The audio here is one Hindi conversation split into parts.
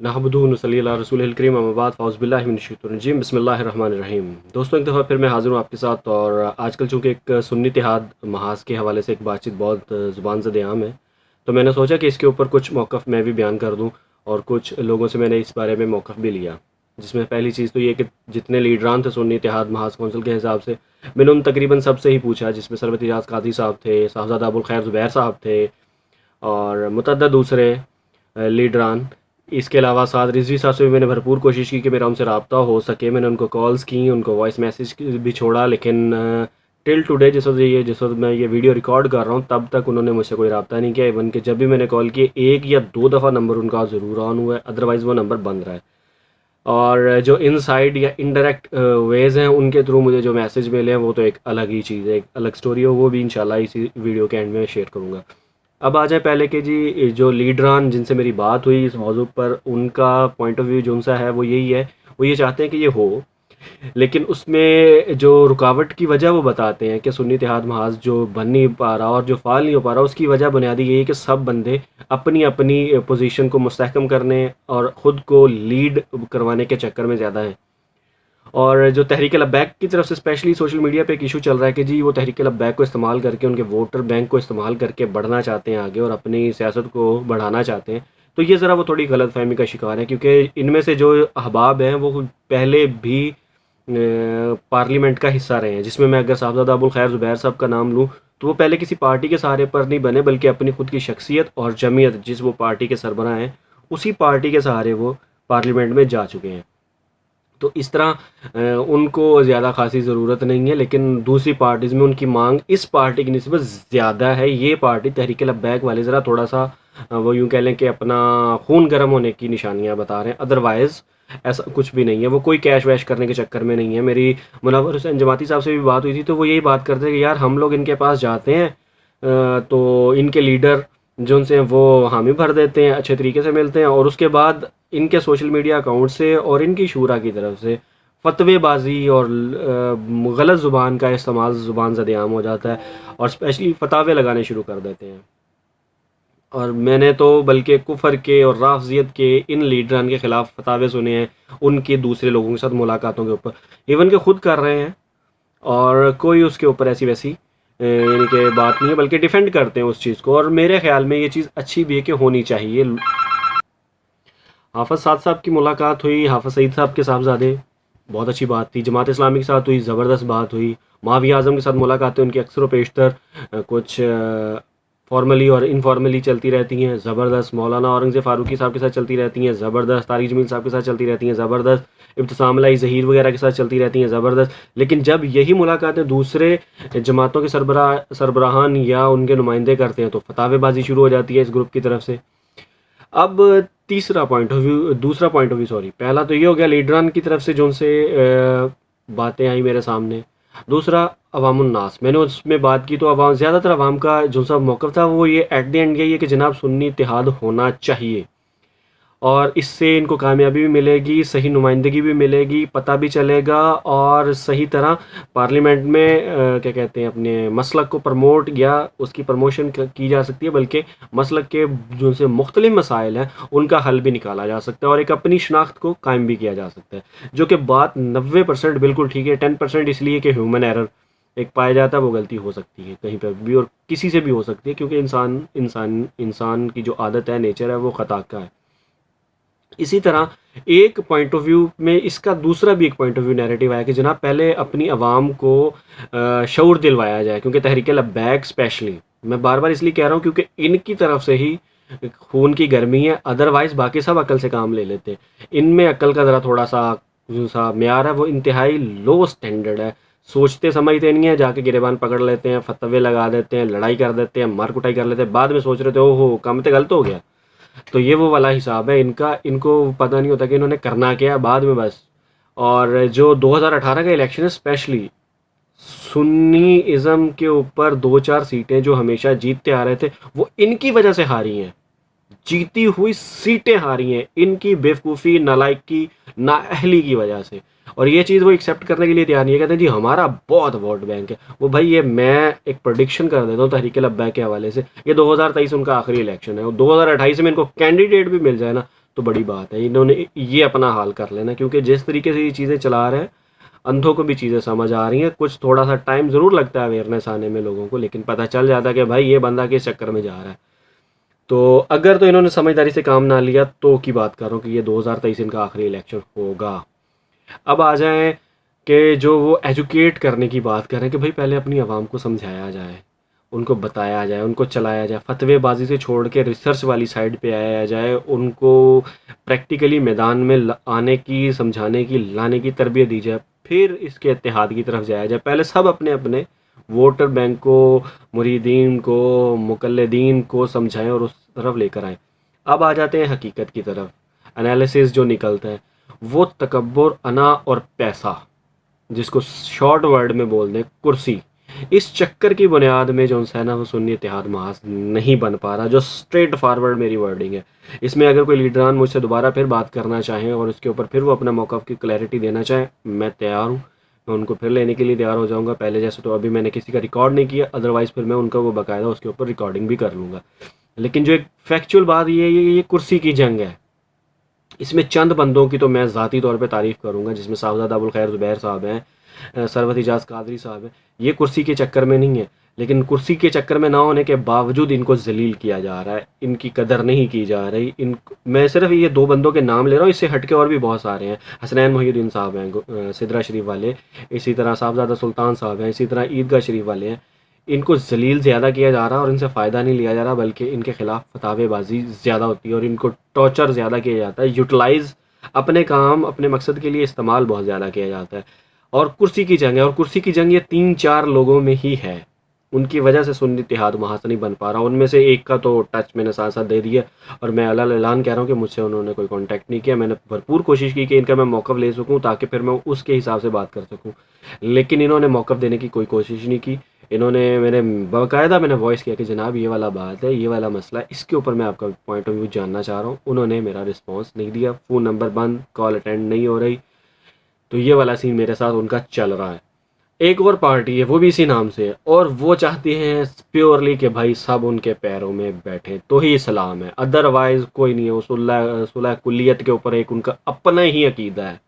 नहमदुहु व नसल्ली अला रसूलिल करीम अम्मा बाद फ़ाउज़ बिल्लाहि मिनश शैतानिर रजीम बिस्मिल्लाहिर रहमानिर रहीम। दोस्तों, एक दफ़ा फिर मैं हाज़िर हूँ आपके साथ। और आजकल चूँकि एक सुन्नी इत्तेहाद महाज़ के हवाले से एक बातचीत बहुत ज़ुबान ज़द-ए-आम है, तो मैंने सोचा कि इसके ऊपर कुछ मौक़िफ़ मैं भी बयान कर दूँ और कुछ लोगों से मैंने इस बारे में मौक़िफ़ भी लिया। जिसमें पहली चीज़ तो ये कि जितने लीडरान थे सुन्नी इत्तेहाद महाज़ कौंसिल के हिसाब से, मैंने उन तकरीबन सबसे ही पूछा, जिसमें सरबत इजाज़ कादी साहब थे, साहबज़ादा अबुल खैर ज़ुबैर साहब थे और मुतअद्दिद दूसरे लीडरान। इसके अलावा साथ रिज़वी साहब से भी मैंने भरपूर कोशिश की कि मेरा उनसे रब्ता हो सके। मैंने उनको कॉल्स की, उनको वॉइस मैसेज भी छोड़ा, लेकिन टिल टुडे जिस वक्त मैं ये वीडियो रिकॉर्ड कर रहा हूँ तब तक उन्होंने मुझसे कोई रब्ता नहीं किया। इवन कि जब भी मैंने कॉल की, एक या दो दफ़ा नंबर उनका ज़रूर ऑन हुआ है, अदरवाइज़ वो नंबर बंद रहा है। और जो इनसाइड या इनडायरेक्ट वेज़ हैं उनके थ्रू मुझे जो मैसेज मिले हैं वो तो एक अलग ही चीज़ है, एक अलग स्टोरी है, वो भी इंशाल्लाह इसी वीडियो के एंड में शेयर करूँगा। अब आ जाए पहले कि जी जो लीडरान जिनसे मेरी बात हुई इस मौजू पर, उनका पॉइंट ऑफ व्यू जो उनसा है वो यही है, वो ये चाहते हैं कि ये हो, लेकिन उसमें जो रुकावट की वजह वो बताते हैं कि सुन्नी इत्तेहाद महाज़ जो बन नहीं पा रहा और जो फ़ाल नहीं हो पा रहा, उसकी वजह बुनियादी यही है कि सब बंदे अपनी अपनी पोजीशन को मुस्तहकम करने और ख़ुद को लीड करवाने के चक्कर में ज़्यादा हैं। और जो तहरीक लब्बैक की तरफ से स्पेशली सोशल मीडिया पे एक इशू चल रहा है कि जी वो तहरीक लब्बैक को इस्तेमाल करके, उनके वोटर बैंक को इस्तेमाल करके बढ़ना चाहते हैं आगे और अपनी सियासत को बढ़ाना चाहते हैं। तो ये ज़रा वो थोड़ी गलतफ़हमी का शिकार है, क्योंकि इनमें से जो अहबाब हैं वो पहले भी पार्लियामेंट का हिस्सा रहे हैं, जिसमें मैं अगर साहबज़ादा अबुल खैर ज़ुबैर साहब का नाम लूँ, तो वो पहले किसी पार्टी के सहारे पर नहीं बने, बल्कि अपनी खुद की शख्सियत और जमीयत, जिस वो पार्टी के सरबराह हैं, उसी पार्टी के सहारे वो पार्लियामेंट में जा चुके हैं। तो इस तरह उनको ज़्यादा ख़ासी ज़रूरत नहीं है, लेकिन दूसरी पार्टीज़ में उनकी मांग इस पार्टी की निस्बत ज़्यादा है। ये पार्टी तहरीक लब्बैक वाले ज़रा थोड़ा सा वो यूँ कह लें कि अपना खून गर्म होने की निशानियाँ बता रहे हैं, अदरवाइज़ ऐसा कुछ भी नहीं है। वो कोई कैश वैश करने के चक्कर में नहीं है। मेरी मुनव्वर हुसैन जमाती साहब से भी बात हुई थी, तो वो यही बात करते हैं कि यार हम लोग इनके पास जाते हैं तो इनके लीडर जो उनसे वो हामी भर देते हैं, अच्छे तरीके से मिलते हैं, और उसके बाद इनके सोशल मीडिया अकाउंट से और इनकी शूरा की तरफ से फतवेबाजी और गलत ज़ुबान का इस्तेमाल ज़ुबान ज़द-ए-आम हो जाता है और स्पेशली फतावे लगाने शुरू कर देते हैं। और मैंने तो बल्कि कुफर के और राफ़ज़ियत के इन लीडरान के ख़िलाफ़ फतावे सुने हैं, उनके दूसरे लोगों के साथ मुलाकातों के ऊपर, इवन के ख़ुद कर रहे हैं, और कोई उसके ऊपर ऐसी वैसी यानी कि बात नहीं है, बल्कि डिफेंड करते हैं उस चीज़ को। और मेरे ख़्याल में ये चीज़ अच्छी भी है कि होनी चाहिए। हाफ़िज़ साद साहब की मुलाकात हुई, हाफ़िज़ सईद साहब के साहबज़ादे, बहुत अच्छी बात थी। जमात इस्लामी के साथ हुई, ज़बरदस्त बात हुई। माविया आज़म के साथ मुलाकातें उनकी अक्सर व पेशतर कुछ फॉर्मली और इनफॉर्मली चलती रहती हैं, ज़बरदस्त। मौलाना औरंगज़ेब फ़ारूकी साहब के साथ चलती रहती हैं, ज़बरदस्त। तारिक जमील साहब के साथ चलती रहती हैं, ज़बरदस्त। इब्तिसाम लाई ज़हीर वगैरह के साथ चलती रहती हैं, ज़बरदस्त। लेकिन जब यही मुलाकातें दूसरे जमातों के सरबराहान या उनके नुमाइंदे करते हैं, तो फतावेबाजी शुरू हो जाती है इस ग्रुप की तरफ से। अब दूसरा पॉइंट ऑफ व्यू सॉरी, पहला तो ये हो गया लीडरान की तरफ से जो उनसे बातें आई मेरे सामने। दूसरा अवामुन्नास, मैंने उसमें बात की तो अवाम, ज़्यादातर अवाम का जो सा मौक़िफ़ था वो ये एट द एंड यही है कि जनाब सुन्नी इत्तेहाद होना चाहिए, और इससे इनको कामयाबी भी मिलेगी, सही नुमाइंदगी भी मिलेगी, पता भी चलेगा, और सही तरह पार्लियामेंट में क्या कहते हैं, अपने मसलक को प्रमोट या उसकी प्रमोशन की जा सकती है, बल्कि मसलक के जो से मुख्तलिफ मसाइल हैं उनका हल भी निकाला जा सकता है और एक अपनी शनाख्त को कायम भी किया जा सकता है। जो कि बात 90% बिल्कुल ठीक है, 10% इसलिए कि ह्यूमन एरर एक पाया जाता है, वो गलती हो सकती है कहीं पर भी और किसी से भी हो सकती है, क्योंकि इंसान की जो आदत है, नेचर है, वो ख़ता का है। इसी तरह एक पॉइंट ऑफ व्यू में इसका दूसरा भी एक पॉइंट ऑफ व्यू नैरेटिव आया कि जनाब पहले अपनी आवाम को शऊर दिलवाया जाए, क्योंकि तहरीक लब्बैक स्पेशली, मैं बार बार इसलिए कह रहा हूँ क्योंकि इनकी तरफ से ही खून की गर्मी है, अदरवाइज़ बाकी सब अकल से काम ले लेते हैं। इनमें अकल का ज़रा थोड़ा सा जो सा म्यार है वो इंतहाई लो स्टैंडर्ड है। सोचते समझते नहीं है, जाके गिरेबान पकड़ लेते हैं, फतवे लगा देते हैं, लड़ाई कर देते हैं, मार कुटाई कर लेते हैं, बाद में सोच रहे थे ओहो काम तो गलत हो गया। तो ये वो वाला हिसाब है इनका, इनको पता नहीं होता कि इन्होंने करना क्या बाद में बस। और जो 2018 का इलेक्शन है स्पेशली, सुन्नी इज़म के ऊपर 2-4 सीटें जो हमेशा जीतते आ रहे थे वो इनकी वजह से हारी हैं, जीती हुई सीटें हारी हैं इनकी बेवकूफ़ी, नालायकी, नाअहली की वजह से। और ये चीज़ वो एक्सेप्ट करने के लिए तैयार नहीं है, कहते हैं जी हमारा बहुत वोट बैंक है। वो भाई ये मैं एक प्रेडिक्शन कर देता हूँ तहरीक लब्बैक के हवाले से, ये 2023 उनका आखिरी इलेक्शन है और 2028 में इनको कैंडिडेट भी मिल जाए ना, तो बड़ी बात है। इन्होंने ये अपना हाल कर लेना, क्योंकि जिस तरीके से ये चीज़ें चला रहे हैं, अंधों को भी चीज़ें समझ आ रही हैं। कुछ थोड़ा सा टाइम ज़रूर लगता है अवेयरनेस आने में लोगों को, लेकिन पता चल जाता है कि भाई ये बंदा किस चक्कर में जा रहा है। तो अगर तो इन्होंने समझदारी से काम ना लिया तो की बात कर रहा हूँ कि ये 2023 इनका आखिरी इलेक्शन होगा। अब आ जाएँ कि जो वो एजुकेट करने की बात कर रहे हैं कि भाई पहले अपनी आवाम को समझाया जाए, उनको बताया जाए, उनको चलाया जाए, फतवेबाजी से छोड़ के रिसर्च वाली साइड पे आया जाए, उनको प्रैक्टिकली मैदान में आने की, समझाने की, लाने की तरबियत दी जाए, फिर इसके इत्तेहाद की तरफ जाया जाए। पहले सब अपने अपने वोटर बैंक को, मुरीदीन को, मुकल्लिदीन को समझाएं और उस तरफ लेकर आएँ। अब आ जाते हैं हकीकत की तरफ। एनालिसिस जो निकलता है वो तकब्बुर, अना और पैसा, जिसको शॉर्ट वर्ड में बोल दें कुर्सी, इस चक्कर की बुनियाद में जो है ना वो सुन्नी इत्तेहाद महाज नहीं बन पा रहा। जो स्ट्रेट फॉरवर्ड मेरी वर्डिंग है, इसमें अगर कोई लीडरान मुझसे दोबारा फिर बात करना चाहें और उसके ऊपर फिर वो अपना मौक़िफ़ की क्लैरिटी देना चाहें, मैं तैयार हूँ। मैं उनको फिर लेने के लिए तैयार हो जाऊँगा। पहले जैसे तो अभी मैंने किसी का रिकॉर्ड नहीं किया, अदरवाइज़ फिर मैं उनका वो बाकायदा उसके ऊपर रिकॉर्डिंग भी कर लूँगा। लेकिन जो एक फैक्चुअल बात ये कुर्सी की जंग है, इसमें चंद बंदों की तो मैं ज़ाती तौर पे तारीफ़ करूँगा, जिसमें साहबजादा अबुल खैर ज़ुबैर साहब हैं, सरवत इजाज़ कादरी साहब हैं। ये कुर्सी के चक्कर में नहीं है, लेकिन कुर्सी के चक्कर में ना होने के बावजूद इनको ज़लील किया जा रहा है, इनकी कदर नहीं की जा रही। मैं सिर्फ ये 2 बंदों के नाम ले रहा हूँ, इससे हट के और भी बहुत सारे हैं। हसनैन मोहिउद्दीन साहब हैं सिदरा शरीफ वाले, इसी तरह साहबजादा सुल्तान साहब हैं, इसी तरह ईदगाह शरीफ वाले हैं। इनको ज़लील ज़्यादा किया जा रहा है और इनसे फ़ायदा नहीं लिया जा रहा, बल्कि इनके ख़िलाफ़ फतावेबाजी ज़्यादा होती है और इनको टॉर्चर ज़्यादा किया जाता है। यूटिलाइज़ अपने काम, अपने मकसद के लिए इस्तेमाल बहुत ज़्यादा किया जाता है। और कुर्सी की जंग है, और कुर्सी की जंग ये 3-4 लोगों में ही है। उनकी वजह से सुन्नी इत्तेहाद महाज नहीं बन पा रहा। उनमें से एक का तो टच मैंने साथ साथ दे दिया, और मैं अलल ऐलान कह रहा हूँ कि मुझसे उन्होंने कोई कॉन्टैक्ट नहीं किया। मैंने भरपूर कोशिश की कि इनका मैं मौक़िफ़ ले सकूँ ताकि फिर मैं उसके हिसाब से बात कर सकूँ, लेकिन इन्होंने मौक़िफ़ देने की कोई कोशिश नहीं की। इन्होंने बाकायदा मैंने वॉइस किया कि जनाब ये वाला बात है, ये वाला मसला है, इसके ऊपर मैं आपका पॉइंट ऑफ व्यू जानना चाह रहा हूँ। उन्होंने मेरा रिस्पॉन्स नहीं दिया, फ़ोन नंबर बंद, कॉल अटेंड नहीं हो रही। तो ये वाला सीन मेरे साथ उनका चल रहा है। एक और पार्टी है, वो भी इसी नाम से है, और वो चाहती हैं प्योरली कि भाई सब उनके पैरों में बैठे तो ही इस्लाम है, अदरवाइज़ कोई नहीं है। उस सुलह कुल्लियत के ऊपर एक उनका अपना ही अकीदा है।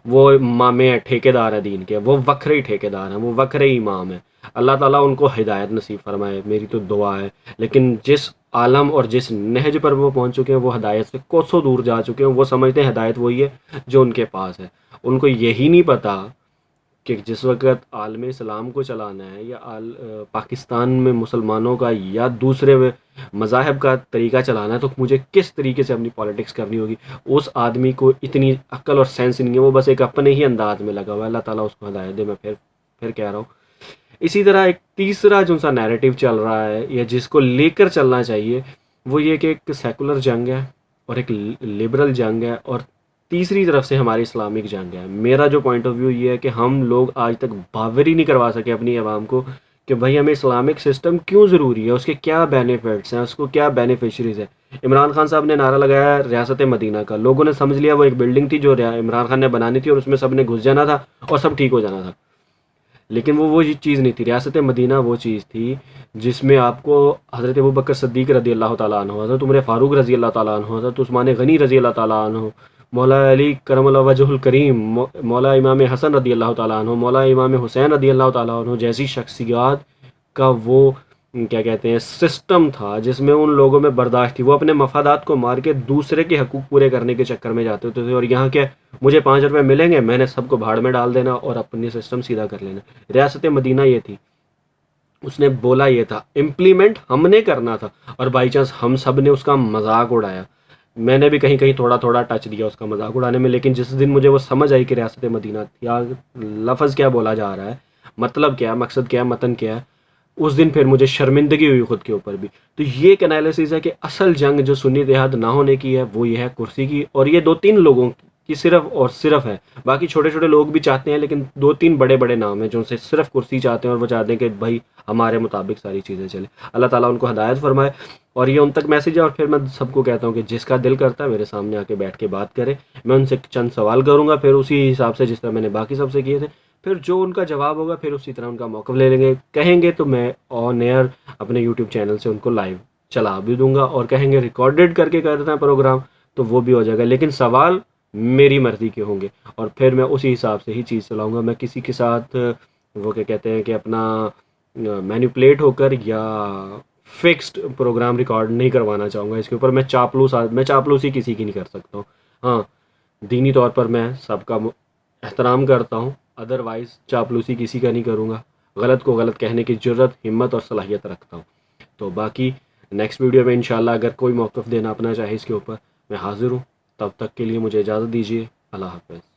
वो इमाम है, ठेकेदार है दीन के, वो वक्रे ठेकेदार हैं, वो वक्रे इमाम है। अल्लाह ताला उनको हिदायत नसीब फरमाए, मेरी तो दुआ है। लेकिन जिस आलम और जिस नहज पर वो पहुंच चुके हैं, वो हिदायत से कोसों दूर जा चुके हैं। वो समझते हैं हिदायत वही है जो उनके पास है। उनको यही नहीं पता कि जिस वक़्त आलम इस्लाम को चलाना है, या पाकिस्तान में मुसलमानों का या दूसरे मज़ाहब का तरीका चलाना है, तो मुझे किस तरीके से अपनी पॉलिटिक्स करनी होगी। उस आदमी को इतनी अक्ल और सेंस नहीं है, वो बस एक अपने ही अंदाज में लगा हुआ है। अल्लाह ताला उसको हिदायत दे। मैं फिर कह रहा हूँ। इसी तरह एक तीसरा जो सा नैरेटिव चल रहा है, या जिसको लेकर चलना चाहिए, वो ये कि एक सेकुलर जंग है और एक लिबरल जंग है, और तीसरी तरफ से हमारी इस्लामिक जंग है। मेरा जो पॉइंट ऑफ व्यू ये है कि हम लोग आज तक बावर ही नहीं करवा सके अपनी आवाम को कि भाई हमें इस्लामिक सिस्टम क्यों ज़रूरी है, उसके क्या बेनिफिट्स हैं, उसको क्या बेनिफिशरीज़ हैं। इमरान खान साहब ने नारा लगाया रियासत मदीना का, लोगों ने समझ लिया वो एक बिल्डिंग थी जो इमरान खान ने बनानी थी और उसमें सब ने घुस जाना था और सब ठीक हो जाना था। लेकिन वो चीज़ नहीं थी। रियासत मदीना वो चीज़ थी जिसमें आपको हज़रत अबू बकर सिद्दीक़ रज़ी अल्लाह ताला अन्हु, हज़रत उमर फ़ारूक रज़ी अल्लाह ताला अन्हु, हज़रत उस्मान गनी रज़ी अल्लाह ताला अन्हु, मौला अली करमल्लाहु वजहुल करीम, मौला इमाम हसन रज़ी अल्लाह ताला अन्हु, मौला इमाम हुसैन रज़ी अल्लाह ताला अन्हु जैसी शख्सियत का वो क्या कहते हैं सिस्टम था, जिसमें उन लोगों में बर्दाश्त थी। वो अपने मफादात को मार के दूसरे के हकूक़ पूरे करने के चक्कर में जाते होते थे। और यहाँ क्या, मुझे 5 रुपये मिलेंगे, मैंने सबको भाड़ में डाल देना और अपनी सिस्टम सीधा कर लेना। रियासत मदीना ये थी, उसने बोला ये था, इम्प्लीमेंट हमने करना था, और बाई चांस हम सब ने उसका मजाक उड़ाया। मैंने भी कहीं कहीं थोड़ा थोड़ा टच दिया उसका मजाक उड़ाने में। लेकिन जिस दिन मुझे वो समझ आई कि रियासत मदीना क्या लफ्ज़ क्या बोला जा रहा है, मतलब क्या, मकसद क्या, मतन क्या है, उस दिन फिर मुझे शर्मिंदगी हुई खुद के ऊपर भी। तो ये एक एनालिसिस है कि असल जंग जो सुन्नी इत्तेहाद ना होने की है वो ये है कुर्सी की, और ये 2-3 लोगों की सिर्फ और सिर्फ है। बाकी छोटे छोटे लोग भी चाहते हैं, लेकिन 2-3 बड़े बड़े नाम हैं जो उनसे सिर्फ कुर्सी चाहते हैं, और वो चाहते हैं कि भाई हमारे मुताबिक सारी चीज़ें चले। अल्लाह ताला उनको हिदायत फरमाए। और ये उन तक मैसेज है। और फिर मैं सबको कहता हूँ कि जिसका दिल करता है मेरे सामने आके बैठ के बात करे, मैं उनसे चंद सवाल करूँगा, फिर उसी हिसाब से जिस तरह मैंने बाकी सबसे किए थे, फिर जो उनका जवाब होगा फिर उसी तरह उनका मौक़िफ़ ले लेंगे। कहेंगे तो मैं ऑन एयर अपने यूट्यूब चैनल से उनको लाइव चला भी दूंगा, और कहेंगे रिकॉर्डेड करके करते हैं प्रोग्राम, तो वो भी हो जाएगा, लेकिन सवाल मेरी मर्ज़ी के होंगे और फिर मैं उसी हिसाब से ही चीज़ चलाऊँगा। मैं किसी के साथ वो क्या कहते हैं कि अपना मैनिपुलेट होकर या फिक्स्ड प्रोग्राम रिकॉर्ड नहीं करवाना चाहूँगा इसके ऊपर। मैं चापलूसी किसी की नहीं कर सकता हूँ। हाँ, दीनी तौर पर मैं सबका एहतराम करता हूँ, अदरवाइज़ चापलूसी किसी का नहीं करूँगा। गलत को गलत कहने की जुर्रत, हिम्मत और सलाहियत रखता हूँ। तो बाकी नेक्स्ट वीडियो में इंशाल्लाह अगर कोई मौक़िफ़ देना अपना चाहे इसके ऊपर, मैं हाज़िर हूँ। तब तक के लिए मुझे इजाज़त दीजिए। अल्लाह हाफ़िज़।